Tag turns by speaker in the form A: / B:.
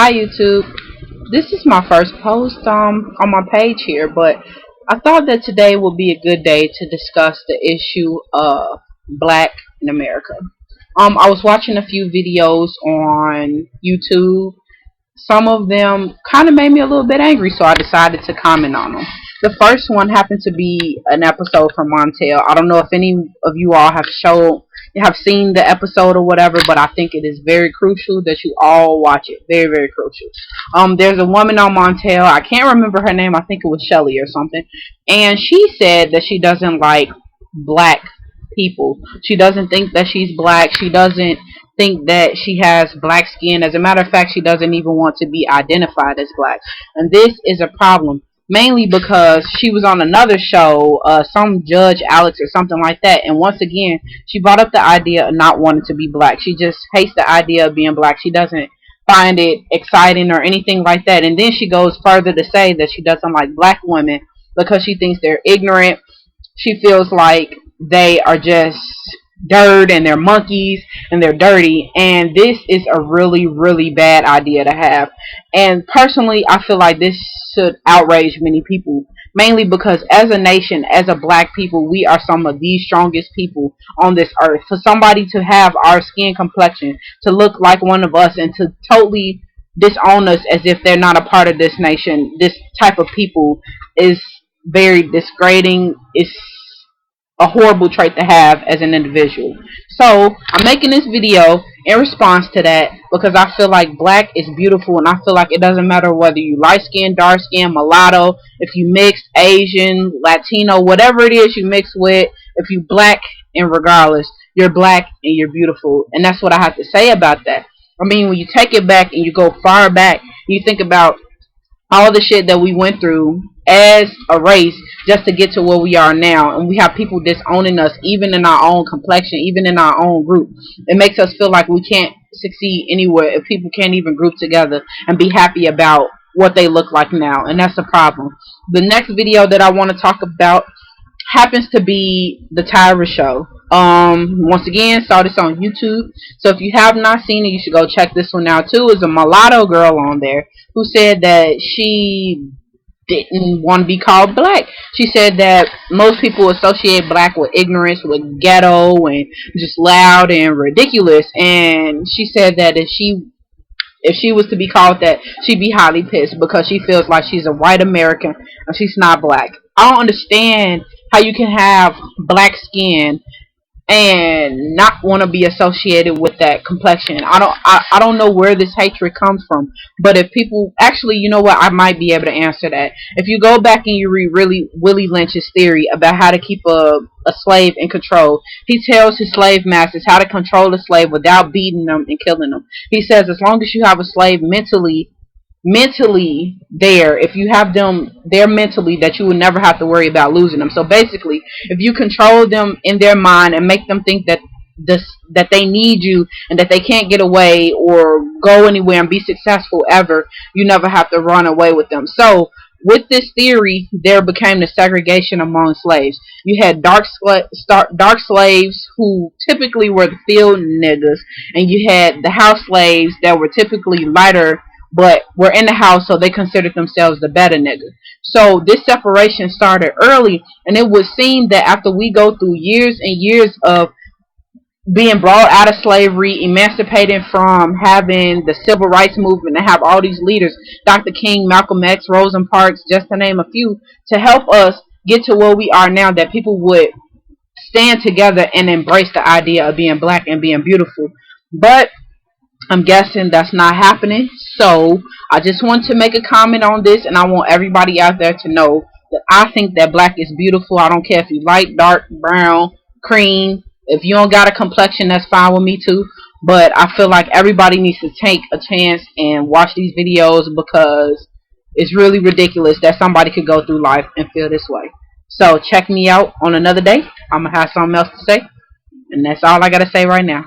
A: Hi YouTube. This is my first post on my page here, but I thought that today would be a good day to discuss the issue of black in America. I was watching a few videos on YouTube. Some of them kind of made me a little bit angry, so I decided to comment on them. The first one happened to be an episode from Montel. I don't know if any of you all have seen the episode or whatever, but I think it is very crucial that you all watch it. Very, very crucial. There's a woman on Montel. I can't remember her name. I think it was Shelly or something. And she said that she doesn't like black people. She doesn't think that she's black. She doesn't think that she has black skin. As a matter of fact, she doesn't even want to be identified as black. And this is a problem. Mainly because she was on another show, some Judge Alex or something like that. And once again, she brought up the idea of not wanting to be black. She just hates the idea of being black. She doesn't find it exciting or anything like that. And then she goes further to say that she doesn't like black women because she thinks they're ignorant. She feels like they are just dirt and they're monkeys and they're dirty, and this is a really, really bad idea to have. And personally, I feel like this should outrage many people, mainly because as a nation, as a black people, we are some of the strongest people on this earth. For somebody to have our skin complexion, to look like one of us, and to totally disown us as if they're not a part of this nation, this type of people, is very disgrading. It's a horrible trait to have as an individual. So I'm making this video in response to that because I feel like black is beautiful, and I feel like it doesn't matter whether you light skin, dark skin, mulatto, if you mixed, Asian, Latino, whatever it is you mix with, if you black, and regardless, you're black and you're beautiful. And that's what I have to say about that. I mean, when you take it back and you go far back, you think about all the shit that we went through as a race just to get to where we are now, and we have people disowning us even in our own complexion, even in our own group. It makes us feel like we can't succeed anywhere if people can't even group together and be happy about what they look like now, and that's the problem. The next video that I want to talk about happens to be the Tyra show. Once again, saw this on YouTube, so if you have not seen it, you should go check this one out too. There's a mulatto girl on there who said that she didn't want to be called black. She said that most people associate black with ignorance, with ghetto, and just loud and ridiculous. And she said that if she was to be called that, she'd be highly pissed because she feels like she's a white American and she's not black. I don't understand how you can have black skin and not want to be associated with that complexion. I don't know where this hatred comes from. But if people actually, you know what, I might be able to answer that. If you go back and you read really Willie Lynch's theory about how to keep a slave in control, he tells his slave masters how to control the slave without beating them and killing them. He says as long as you have a slave mentally there, if you have them there mentally, that you will never have to worry about losing them. So basically, if you control them in their mind and make them think that they need you and that they can't get away or go anywhere and be successful ever, you never have to run away with them. So with this theory, there became the segregation among slaves. You had dark slaves who typically were the field niggas, and you had the house slaves that were typically lighter but were in the house, so they considered themselves the better nigga. So this separation started early, and it would seem that after we go through years and years of being brought out of slavery, emancipating from having the civil rights movement, and have all these leaders, Dr. King, Malcolm X, Rosa Parks, just to name a few, to help us get to where we are now, that people would stand together and embrace the idea of being black and being beautiful. But I'm guessing that's not happening. So I just want to make a comment on this, and I want everybody out there to know that I think that black is beautiful. I don't care if you light, dark, brown, cream. If you don't got a complexion, that's fine with me too. But I feel like everybody needs to take a chance and watch these videos, because it's really ridiculous that somebody could go through life and feel this way. So check me out on another day. I'm going to have something else to say, and that's all I got to say right now.